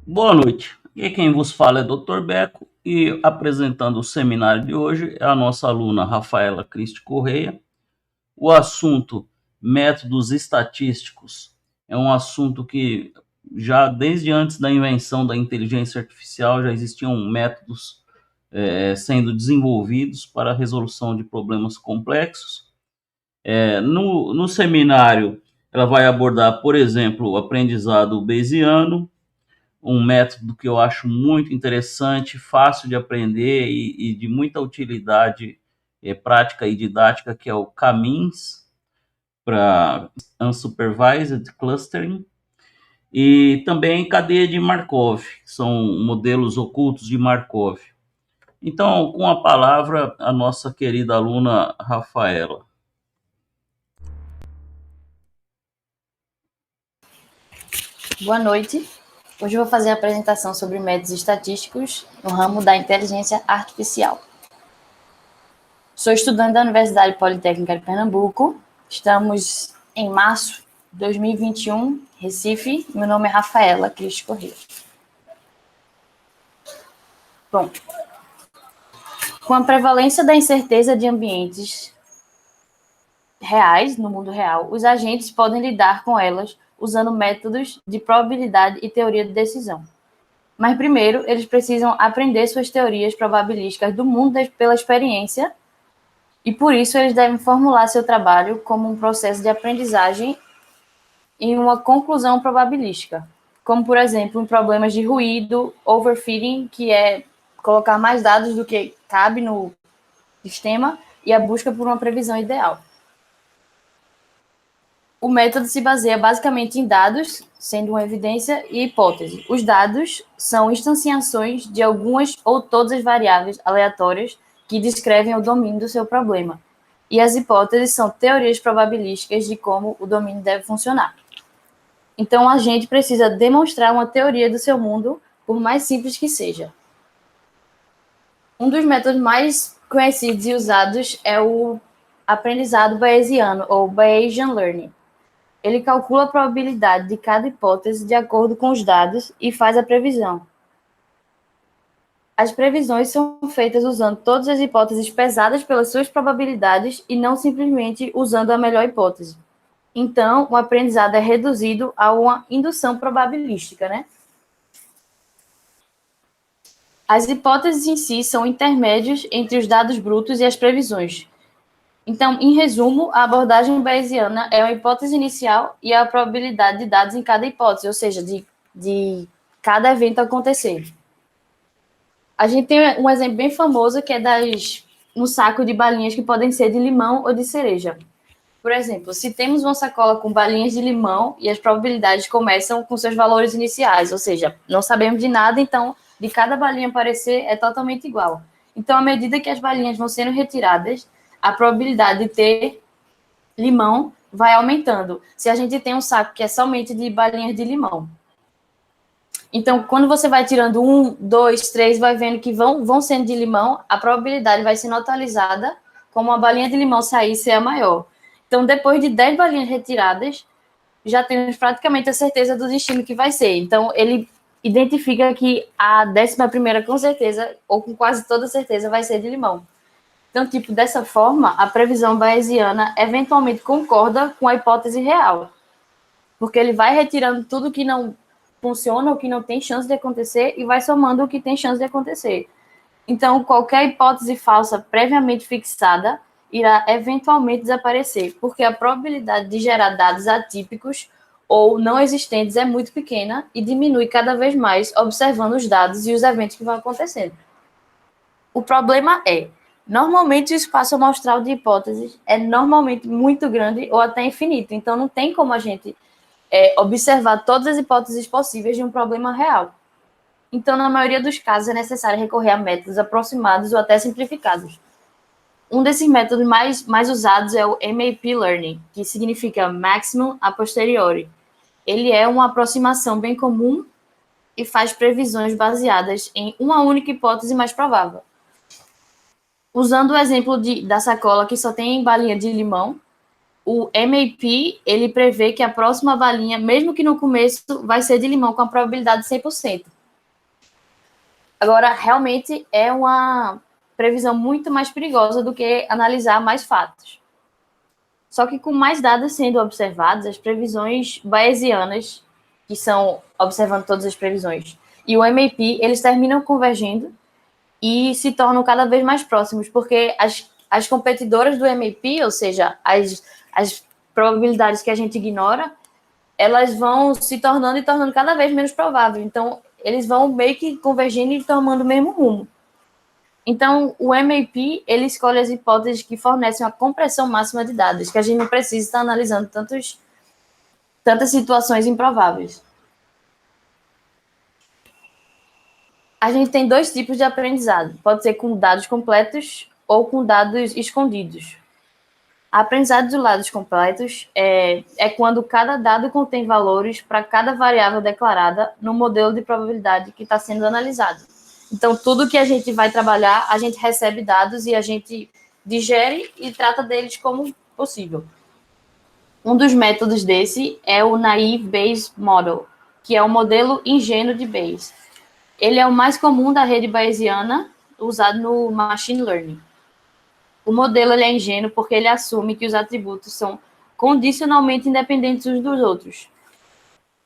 Boa noite. Aqui quem vos fala é Dr. Beco e apresentando o seminário de hoje é a nossa aluna Rafaela Cristi Correia. O assunto métodos estatísticos é um assunto que já desde antes da invenção da inteligência artificial já existiam métodos sendo desenvolvidos para a resolução de problemas complexos. No seminário, ela vai abordar, por exemplo, o aprendizado bayesiano, um método que eu acho muito interessante, fácil de aprender e de muita utilidade prática e didática, que é o CAMINS, para Unsupervised Clustering, e também cadeia de Markov, que são modelos ocultos de Markov. Então, com a palavra, a nossa querida aluna Rafaela. Boa noite. Hoje eu vou fazer a apresentação sobre métodos estatísticos no ramo da inteligência artificial. Sou estudante da Universidade Politécnica de Pernambuco. Estamos em março de 2021, Recife. Meu nome é Rafaela Cristi Correia. Bom, com a prevalência da incerteza de ambientes reais, no mundo real, os agentes podem lidar com elas usando métodos de probabilidade e teoria de decisão. Mas primeiro, eles precisam aprender suas teorias probabilísticas do mundo pela experiência, e por isso eles devem formular seu trabalho como um processo de aprendizagem em uma conclusão probabilística, como, por exemplo, em problemas de ruído, overfitting, que é colocar mais dados do que cabe no sistema, e a busca por uma previsão ideal. O método se baseia basicamente em dados, sendo uma evidência e hipótese. Os dados são instanciações de algumas ou todas as variáveis aleatórias que descrevem o domínio do seu problema. E as hipóteses são teorias probabilísticas de como o domínio deve funcionar. Então, a gente precisa demonstrar uma teoria do seu mundo, por mais simples que seja. Um dos métodos mais conhecidos e usados é o aprendizado bayesiano, ou Bayesian Learning. Ele calcula a probabilidade de cada hipótese de acordo com os dados e faz a previsão. As previsões são feitas usando todas as hipóteses pesadas pelas suas probabilidades e não simplesmente usando a melhor hipótese. Então, o aprendizado é reduzido a uma indução probabilística, né? As hipóteses em si são intermédios entre os dados brutos e as previsões. Então, em resumo, a abordagem bayesiana é uma hipótese inicial e a probabilidade de dados em cada hipótese, ou seja, de cada evento acontecer. A gente tem um exemplo bem famoso que é um saco de balinhas que podem ser de limão ou de cereja. Por exemplo, se temos uma sacola com balinhas de limão e as probabilidades começam com seus valores iniciais, ou seja, não sabemos de nada, então de cada balinha aparecer é totalmente igual. Então, à medida que as balinhas vão sendo retiradas, a probabilidade de ter limão vai aumentando. Se a gente tem um saco que é somente de balinhas de limão. Então, quando você vai tirando 1, 2, 3, vai vendo que vão sendo de limão, a probabilidade vai sendo atualizada como a balinha de limão sair ser a maior. Então, depois de 10 balinhas retiradas, já temos praticamente a certeza do destino que vai ser. Então, ele identifica que a 11ª, com certeza, ou com quase toda certeza, vai ser de limão. Então, tipo, dessa forma, a previsão bayesiana eventualmente concorda com a hipótese real, porque ele vai retirando tudo que não funciona ou que não tem chance de acontecer e vai somando o que tem chance de acontecer. Então, qualquer hipótese falsa previamente fixada irá eventualmente desaparecer, porque a probabilidade de gerar dados atípicos ou não existentes é muito pequena e diminui cada vez mais observando os dados e os eventos que vão acontecendo. O problema é, normalmente o espaço amostral de hipóteses é normalmente muito grande ou até infinito, então não tem como a gente observar todas as hipóteses possíveis de um problema real. Então, na maioria dos casos, é necessário recorrer a métodos aproximados ou até simplificados. Um desses métodos mais usados é o MAP Learning, que significa Maximum a Posteriori. Ele é uma aproximação bem comum e faz previsões baseadas em uma única hipótese mais provável. Usando o exemplo da sacola que só tem balinha de limão, o MAP, ele prevê que a próxima balinha, mesmo que no começo, vai ser de limão com a probabilidade de 100%. Agora, realmente é uma previsão muito mais perigosa do que analisar mais fatos. Só que com mais dados sendo observados, as previsões bayesianas, que são observando todas as previsões, e o MAP, eles terminam convergindo e se tornam cada vez mais próximos, porque as competidoras do MAP, ou seja, as probabilidades que a gente ignora, elas vão se tornando e tornando cada vez menos prováveis. Então, eles vão meio que convergindo e tomando o mesmo rumo. Então, o MAP, ele escolhe as hipóteses que fornecem uma compressão máxima de dados, que a gente não precisa estar analisando tantas situações improváveis. A gente tem dois tipos de aprendizado. Pode ser com dados completos ou com dados escondidos. A aprendizado de dados completos é quando cada dado contém valores para cada variável declarada no modelo de probabilidade que está sendo analisado. Então, tudo que a gente vai trabalhar, a gente recebe dados e a gente digere e trata deles como possível. Um dos métodos desse é o Naive Bayes Model, que é o modelo ingênuo de Bayes. Ele é o mais comum da rede bayesiana, usado no Machine Learning. O modelo ele é ingênuo porque ele assume que os atributos são condicionalmente independentes uns dos outros.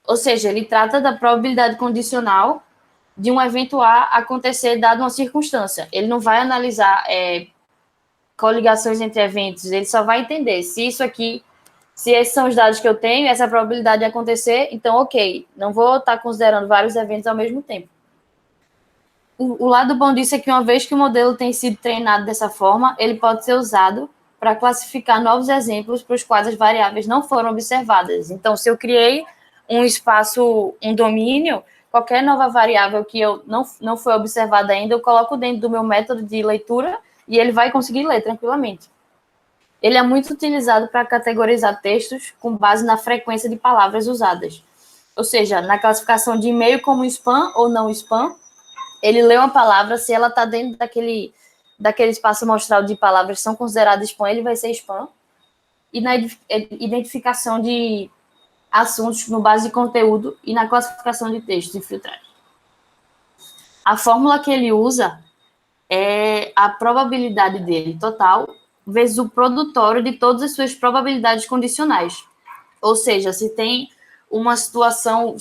Ou seja, ele trata da probabilidade condicional de um evento A acontecer dado uma circunstância. Ele não vai analisar coligações entre eventos, ele só vai entender se isso aqui, se esses são os dados que eu tenho, essa probabilidade de acontecer, então ok, não vou estar considerando vários eventos ao mesmo tempo. O lado bom disso é que uma vez que o modelo tem sido treinado dessa forma, ele pode ser usado para classificar novos exemplos para os quais as variáveis não foram observadas. Então, se eu criei um espaço, um domínio, qualquer nova variável que eu não foi observada ainda, eu coloco dentro do meu método de leitura e ele vai conseguir ler tranquilamente. Ele é muito utilizado para categorizar textos com base na frequência de palavras usadas. Ou seja, na classificação de e-mail como spam ou não spam, ele lê uma palavra, se ela está dentro daquele espaço amostral de palavras que são consideradas spam, ele vai ser spam. E na identificação de assuntos no base de conteúdo e na classificação de textos e filtragem. A fórmula que ele usa é a probabilidade dele total vezes o produtório de todas as suas probabilidades condicionais. Ou seja, se tem uma situação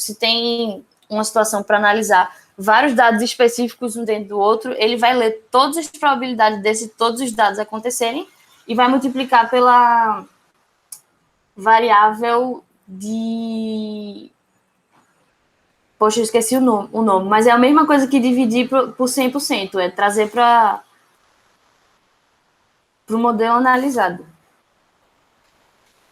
para analisar vários dados específicos um dentro do outro, ele vai ler todas as probabilidades desses todos os dados acontecerem e vai multiplicar pela variável de... Poxa, eu esqueci o nome, mas é a mesma coisa que dividir por 100%, é trazer para o modelo analisado.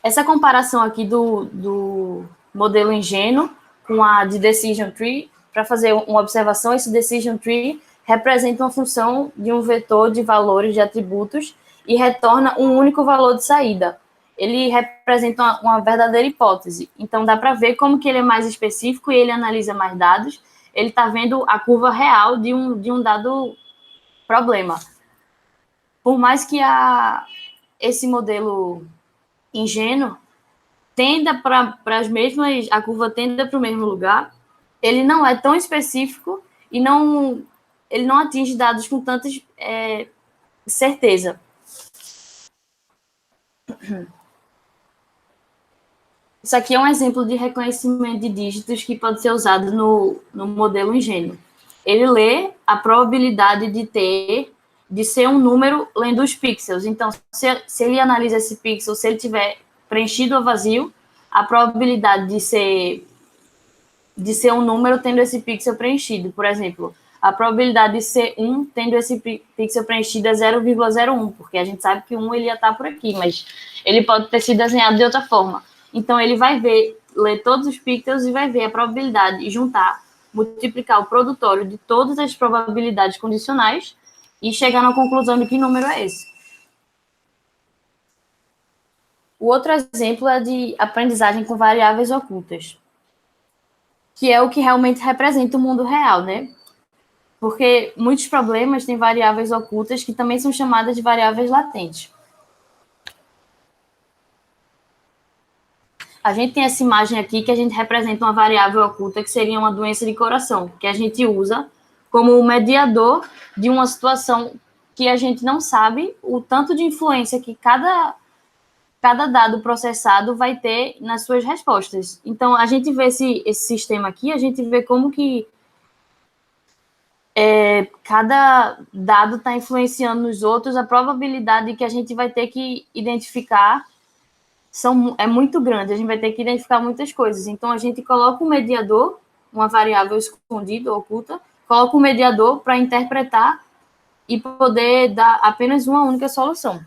Essa comparação aqui do modelo ingênuo com a de Decision Tree, para fazer uma observação, esse Decision Tree representa uma função de um vetor de valores de atributos e retorna um único valor de saída. Ele representa uma verdadeira hipótese. Então, dá para ver como que ele é mais específico e ele analisa mais dados. Ele está vendo a curva real de um dado problema. Por mais que esse modelo ingênuo tenda para as mesmas, a curva tenda para o mesmo lugar, ele não é tão específico e ele não atinge dados com tanta certeza. Isso aqui é um exemplo de reconhecimento de dígitos que pode ser usado no modelo ingênuo. Ele lê a probabilidade de ser um número lendo os pixels. Então, se ele analisa esse pixel, se ele tiver preenchido ou vazio, a probabilidade de ser um número tendo esse pixel preenchido. Por exemplo, a probabilidade de ser 1 tendo esse pixel preenchido é 0,01, porque a gente sabe que 1 ele ia estar por aqui, mas ele pode ter sido desenhado de outra forma. Então, ele vai ler todos os pixels e vai ver a probabilidade e juntar, multiplicar o produtório de todas as probabilidades condicionais e chegar na conclusão de que número é esse. O outro exemplo é de aprendizagem com variáveis ocultas, que é o que realmente representa o mundo real, né? Porque muitos problemas têm variáveis ocultas que também são chamadas de variáveis latentes. A gente tem essa imagem aqui que a gente representa uma variável oculta que seria uma doença de coração, que a gente usa como o mediador de uma situação que a gente não sabe o tanto de influência que cada dado processado vai ter nas suas respostas. Então, a gente vê esse sistema aqui, a gente vê como que cada dado está influenciando nos outros, a probabilidade que a gente vai ter que identificar é muito grande, a gente vai ter que identificar muitas coisas. Então, a gente coloca um mediador, uma variável escondida, oculta, coloca um mediador para interpretar e poder dar apenas uma única solução.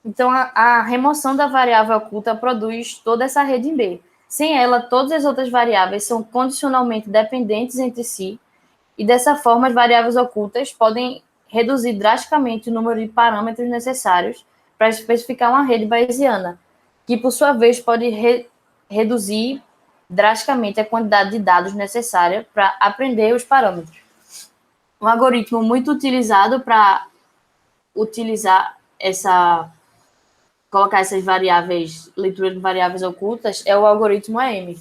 Então, a remoção da variável oculta produz toda essa rede em B. Sem ela, todas as outras variáveis são condicionalmente dependentes entre si, e dessa forma as variáveis ocultas podem reduzir drasticamente o número de parâmetros necessários para especificar uma rede bayesiana, que por sua vez pode reduzir drasticamente a quantidade de dados necessária para aprender os parâmetros. Um algoritmo muito utilizado para colocar essas variáveis, leitura de variáveis ocultas, é o algoritmo AM.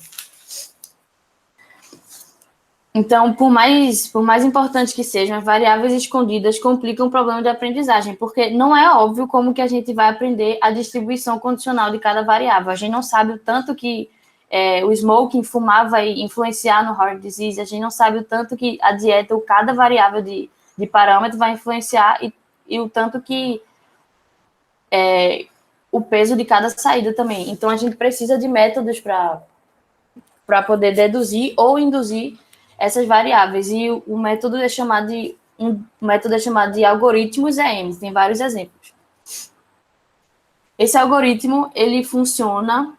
Então, por mais importante que sejam, as variáveis escondidas complicam o problema de aprendizagem, porque não é óbvio como que a gente vai aprender a distribuição condicional de cada variável. A gente não sabe o tanto que o smoking, fumar, vai influenciar no heart disease, a gente não sabe o tanto que a dieta ou cada variável de parâmetro vai influenciar e o tanto que o peso de cada saída também. Então, a gente precisa de métodos para poder deduzir ou induzir essas variáveis. E o método é chamado de algoritmos EM. Tem vários exemplos. Esse algoritmo, ele funciona,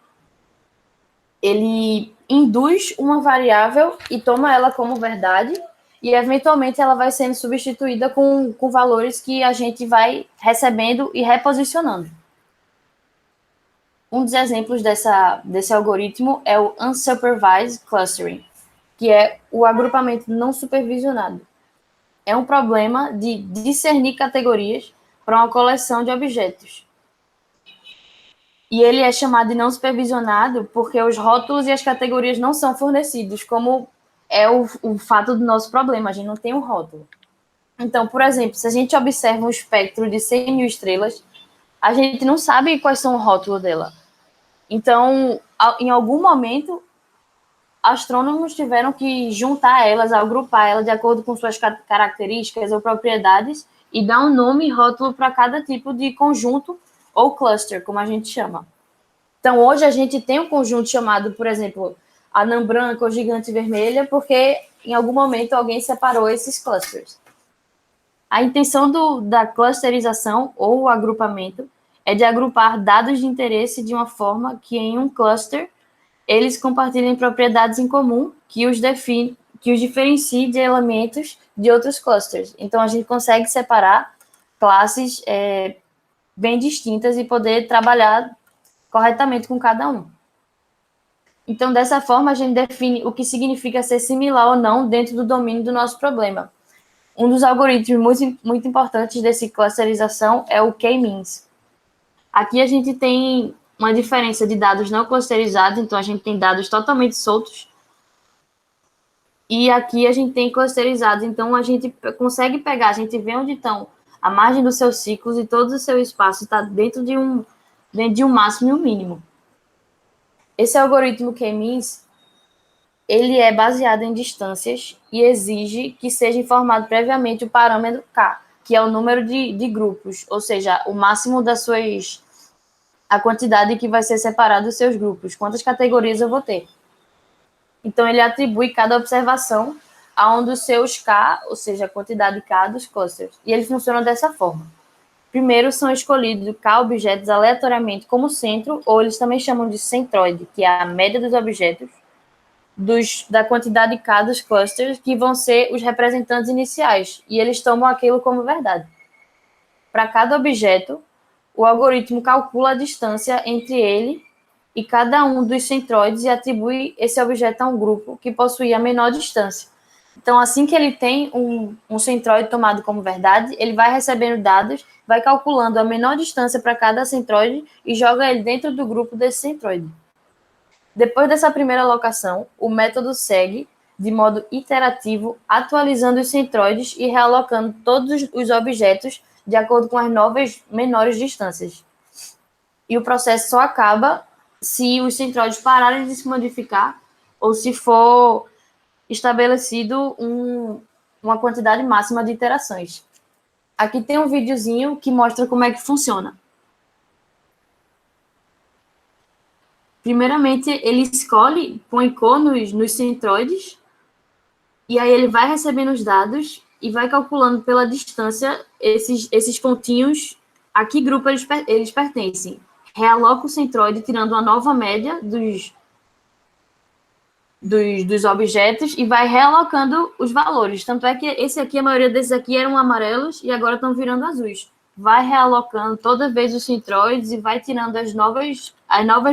ele induz uma variável e toma ela como verdade, e eventualmente ela vai sendo substituída com valores que a gente vai recebendo e reposicionando. Um dos exemplos desse algoritmo é o Unsupervised Clustering, que é o agrupamento não supervisionado. É um problema de discernir categorias para uma coleção de objetos. E ele é chamado de não supervisionado porque os rótulos e as categorias não são fornecidos, como é o fato do nosso problema, a gente não tem um rótulo. Então, por exemplo, se a gente observa um espectro de 100 mil estrelas, a gente não sabe quais são o rótulo dela. Então, em algum momento, astrônomos tiveram que juntar elas, agrupar elas de acordo com suas características ou propriedades e dar um nome e rótulo para cada tipo de conjunto ou cluster, como a gente chama. Então, hoje a gente tem um conjunto chamado, por exemplo, anã branca ou gigante vermelha, porque em algum momento alguém separou esses clusters. A intenção da clusterização ou agrupamento é de agrupar dados de interesse de uma forma que em um cluster eles compartilhem propriedades em comum que os diferencie de elementos de outros clusters. Então, a gente consegue separar classes bem distintas e poder trabalhar corretamente com cada um. Então, dessa forma, a gente define o que significa ser similar ou não dentro do domínio do nosso problema. Um dos algoritmos muito importantes dessa clusterização é o K-means. Aqui a gente tem uma diferença de dados não clusterizados, então a gente tem dados totalmente soltos. E aqui a gente tem clusterizados, então a gente consegue pegar, a gente vê onde estão a margem dos seus ciclos e todo o seu espaço está dentro de um máximo e um mínimo. Esse algoritmo K-means, ele é baseado em distâncias e exige que seja informado previamente o parâmetro K, que é o número de grupos, ou seja, o máximo a quantidade que vai ser separada dos seus grupos, quantas categorias eu vou ter. Então, ele atribui cada observação a um dos seus K, ou seja, a quantidade K dos clusters. E ele funciona dessa forma. Primeiro, são escolhidos K objetos aleatoriamente como centro, ou eles também chamam de centroide, que é a média dos objetos, da quantidade K dos clusters, que vão ser os representantes iniciais, e eles tomam aquilo como verdade. Para cada objeto, o algoritmo calcula a distância entre ele e cada um dos centroides e atribui esse objeto a um grupo que possui a menor distância. Então, assim que ele tem um centroide tomado como verdade, ele vai recebendo dados, vai calculando a menor distância para cada centroide e joga ele dentro do grupo desse centroide. Depois dessa primeira alocação, o método segue de modo iterativo, atualizando os centroides e realocando todos os objetos de acordo com as novas menores distâncias. E o processo só acaba se os centroides pararem de se modificar ou se for estabelecido uma quantidade máxima de iterações. Aqui tem um videozinho que mostra como é que funciona. Primeiramente, ele escolhe, põe cor nos centroides, e aí ele vai recebendo os dados e vai calculando pela distância esses pontinhos a que grupo eles pertencem. Realoca o centroide, tirando uma nova média dos objetos e vai realocando os valores. Tanto é que esse aqui, a maioria desses aqui eram amarelos e agora estão virando azuis. Vai realocando toda vez os centroides e vai tirando as novas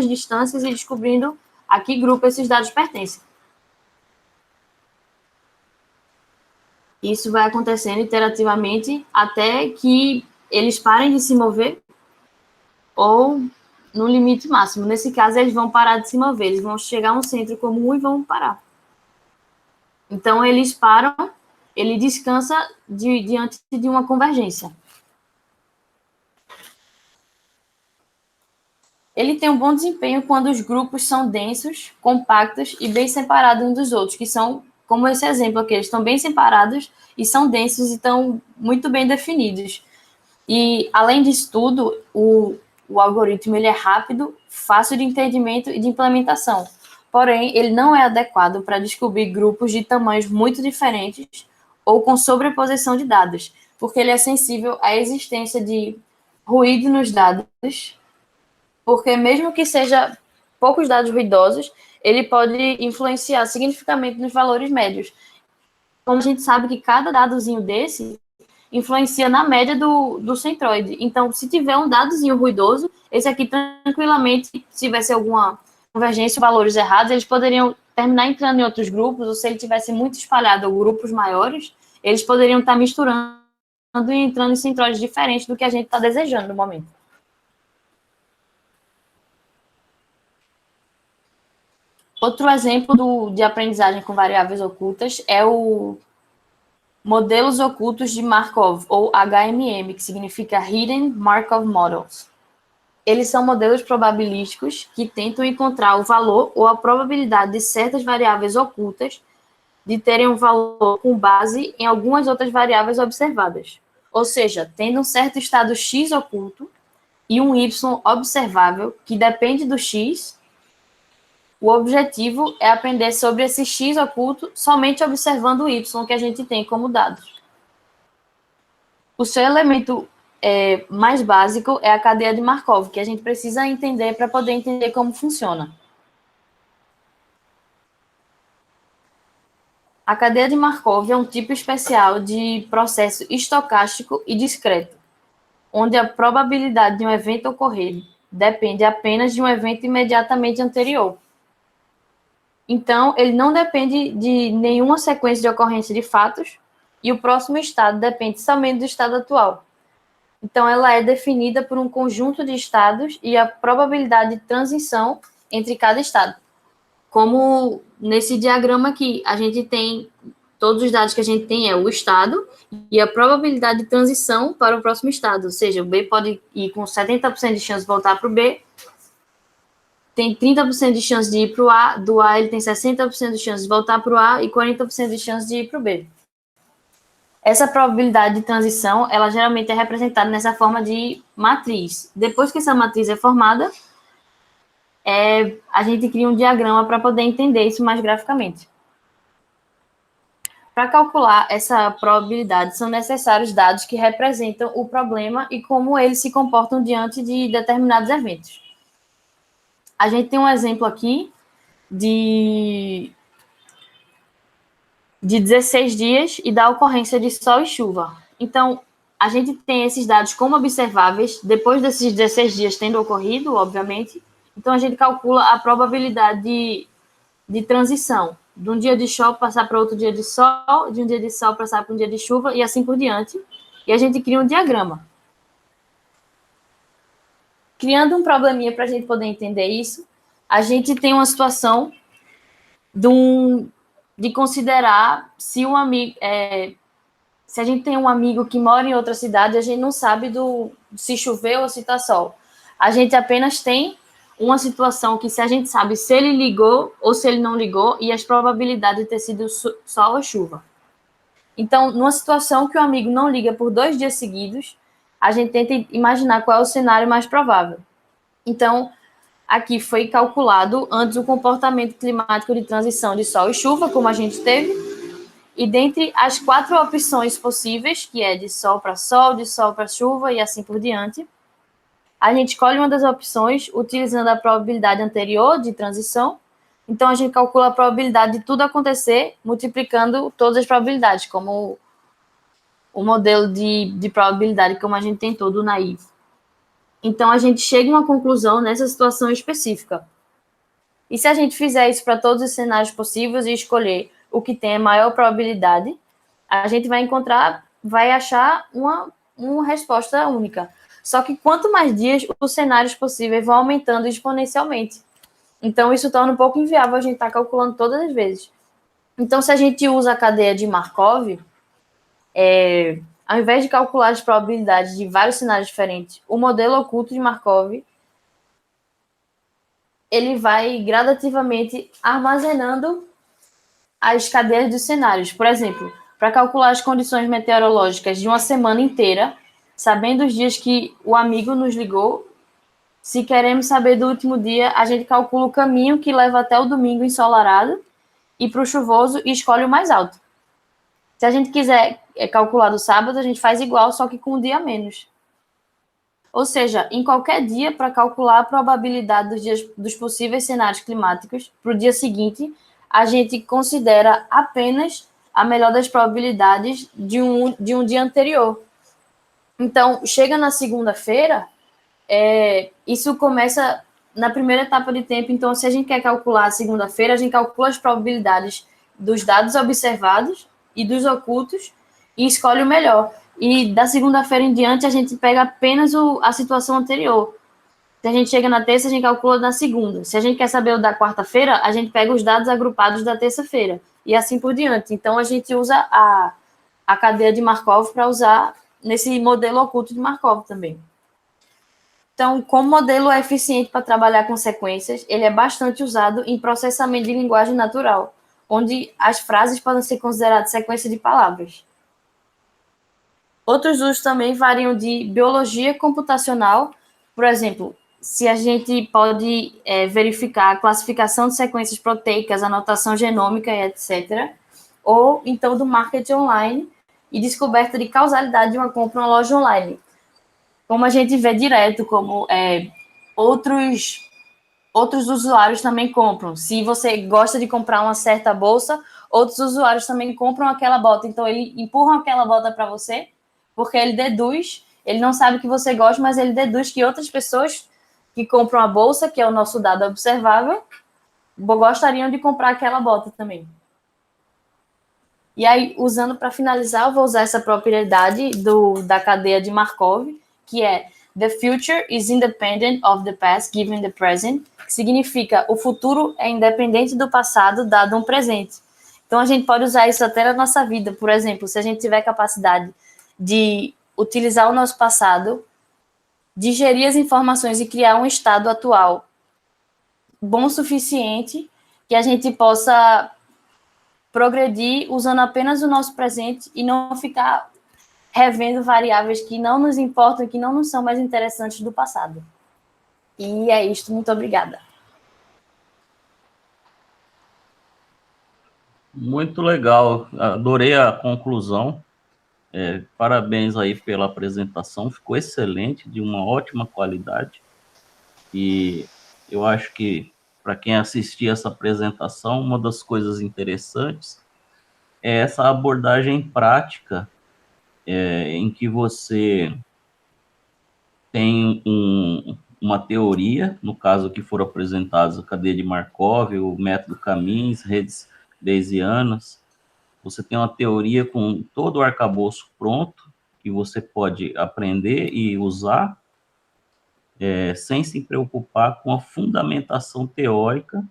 distâncias e descobrindo a que grupo esses dados pertencem. Isso vai acontecendo iterativamente até que eles parem de se mover ou no limite máximo. Nesse caso, eles vão parar de se mover, eles vão chegar a um centro comum e vão parar. Então, eles param, ele descansa diante de uma convergência. Ele tem um bom desempenho quando os grupos são densos, compactos e bem separados uns dos outros, que são, como esse exemplo aqui, eles estão bem separados e são densos e estão muito bem definidos. E, além disso tudo, o algoritmo ele é rápido, fácil de entendimento e de implementação. Porém, ele não é adequado para descobrir grupos de tamanhos muito diferentes ou com sobreposição de dados, porque ele é sensível à existência de ruído nos dados, porque mesmo que seja poucos dados ruidosos, ele pode influenciar significativamente nos valores médios. Como a gente sabe que cada dadozinho desse influencia na média do centroide. Então, se tiver um dadozinho ruidoso, esse aqui tranquilamente, se tivesse alguma convergência, valores errados, eles poderiam terminar entrando em outros grupos, ou se ele tivesse muito espalhado ou grupos maiores, eles poderiam estar misturando e entrando em centroides diferentes do que a gente está desejando no momento. Outro exemplo de aprendizagem com variáveis ocultas é o modelos ocultos de Markov, ou HMM, que significa Hidden Markov Models. Eles são modelos probabilísticos que tentam encontrar o valor ou a probabilidade de certas variáveis ocultas de terem um valor com base em algumas outras variáveis observadas. Ou seja, tendo um certo estado X oculto e um Y observável que depende do X, o objetivo é aprender sobre esse X oculto somente observando o Y que a gente tem como dados. O seu elemento mais básico é a cadeia de Markov, que a gente precisa entender para poder entender como funciona. A cadeia de Markov é um tipo especial de processo estocástico e discreto, onde a probabilidade de um evento ocorrer depende apenas de um evento imediatamente anterior. Então, ele não depende de nenhuma sequência de ocorrência de fatos, e o próximo estado depende somente do estado atual. Então, ela é definida por um conjunto de estados e a probabilidade de transição entre cada estado. Como nesse diagrama aqui, a gente tem, todos os dados que a gente tem é o estado e a probabilidade de transição para o próximo estado, ou seja, o B pode ir com 70% de chance de voltar para o B, tem 30% de chance de ir para o A, do A ele tem 60% de chance de voltar para o A e 40% de chance de ir para o B. Essa probabilidade de transição, ela geralmente é representada nessa forma de matriz. Depois que essa matriz é formada, a gente cria um diagrama para poder entender isso mais graficamente. Para calcular essa probabilidade, são necessários dados que representam o problema e como eles se comportam diante de determinados eventos. A gente tem um exemplo aqui de 16 dias e da ocorrência de sol e chuva. Então, a gente tem esses dados como observáveis, depois desses 16 dias tendo ocorrido, obviamente. Então, a gente calcula a probabilidade de transição, de um dia de sol passar para outro dia de sol, de um dia de sol passar para um dia de chuva, e assim por diante. E a gente cria um diagrama. Criando um probleminha para a gente poder entender isso, a gente tem uma situação de um de considerar se um amigo, se a gente tem um amigo que mora em outra cidade, a gente não sabe se choveu ou se está sol. A gente apenas tem uma situação que se a gente sabe se ele ligou ou se ele não ligou e as probabilidades de ter sido sol ou chuva. Então, numa situação que o amigo não liga por 2 dias seguidos, a gente tenta imaginar qual é o cenário mais provável. Então, aqui foi calculado antes o comportamento climático de transição de sol e chuva, como a gente teve, e dentre as 4 opções possíveis, que é de sol, de sol para chuva e assim por diante, a gente escolhe uma das opções utilizando a probabilidade anterior de transição. Então, a gente calcula a probabilidade de tudo acontecer, multiplicando todas as probabilidades, como o modelo de probabilidade, como a gente tem todo o naive. Então, a gente chega a uma conclusão nessa situação específica. E se a gente fizer isso para todos os cenários possíveis e escolher o que tem a maior probabilidade, a gente vai achar uma resposta única. Só que quanto mais dias, os cenários possíveis vão aumentando exponencialmente. Então, isso torna um pouco inviável a gente estar calculando todas as vezes. Então, se a gente usa a cadeia de Markov, ao invés de calcular as probabilidades de vários cenários diferentes, o modelo oculto de Markov ele vai gradativamente armazenando as cadeias dos cenários. Por exemplo, para calcular as condições meteorológicas de uma semana inteira, sabendo os dias que o amigo nos ligou, se queremos saber do último dia, a gente calcula o caminho que leva até o domingo ensolarado e para o chuvoso e escolhe o mais alto. Se a gente quiser calcular do sábado, a gente faz igual, só que com um dia a menos. Ou seja, em qualquer dia, para calcular a probabilidade dos possíveis cenários climáticos para o dia seguinte, a gente considera apenas a melhor das probabilidades de um dia anterior. Então, chega na segunda-feira, isso começa na primeira etapa de tempo. Então, se a gente quer calcular a segunda-feira, a gente calcula as probabilidades dos dados observados e dos ocultos e escolhe o melhor. E da segunda-feira em diante, a gente pega apenas a situação anterior. Se a gente chega na terça, a gente calcula na segunda. Se a gente quer saber o da quarta-feira, a gente pega os dados agrupados da terça-feira. E assim por diante. Então, a gente usa a cadeia de Markov para usar nesse modelo oculto de Markov também. Então, como modelo é eficiente para trabalhar com sequências, ele é bastante usado em processamento de linguagem natural, onde as frases podem ser consideradas sequências de palavras. Outros usos também variam de biologia computacional, por exemplo, se a gente pode verificar a classificação de sequências proteicas, anotação genômica e etc., ou então do marketing online e descoberta de causalidade de uma compra em uma loja online. Como a gente vê direto, como outros usuários também compram. Se você gosta de comprar uma certa bolsa, outros usuários também compram aquela bota. Então, eles empurram aquela bota para você, porque ele não sabe que você gosta, mas ele deduz que outras pessoas que compram a bolsa, que é o nosso dado observável, gostariam de comprar aquela bota também. E aí, usando para finalizar, eu vou usar essa propriedade da cadeia de Markov, que é the future is independent of the past given the present, que significa o futuro é independente do passado dado um presente. Então, a gente pode usar isso até na nossa vida. Por exemplo, se a gente tiver capacidade de utilizar o nosso passado, digerir as informações e criar um estado atual bom o suficiente que a gente possa progredir usando apenas o nosso presente e não ficar revendo variáveis que não nos importam, que não nos são mais interessantes do passado. E é isto, muito obrigada. Muito legal, adorei a conclusão. Parabéns aí pela apresentação, ficou excelente, de uma ótima qualidade. E eu acho que, para quem assistir essa apresentação, uma das coisas interessantes é essa abordagem prática, em que você tem uma teoria, no caso que foram apresentados a cadeia de Markov, o método Camis, redes Bayesianas. Você tem uma teoria com todo o arcabouço pronto, que você pode aprender e usar, sem se preocupar com a fundamentação teórica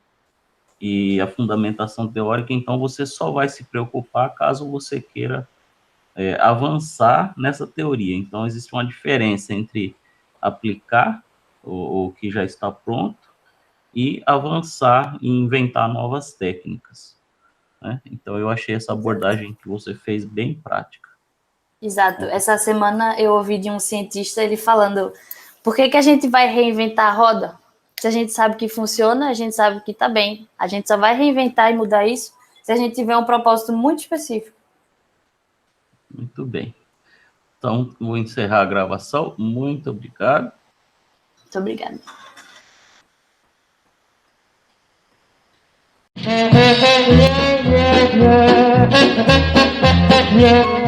e a fundamentação teórica, então você só vai se preocupar caso você queira avançar nessa teoria. Então, existe uma diferença entre aplicar o que já está pronto e avançar e inventar novas técnicas, né? Então, eu achei essa abordagem que você fez bem prática. Exato. Essa semana eu ouvi de um cientista ele falando: por que a gente vai reinventar a roda? Se a gente sabe que funciona, a gente sabe que está bem. A gente só vai reinventar e mudar isso se a gente tiver um propósito muito específico. Muito bem. Então, vou encerrar a gravação. Muito obrigado. Muito obrigada. Yeah.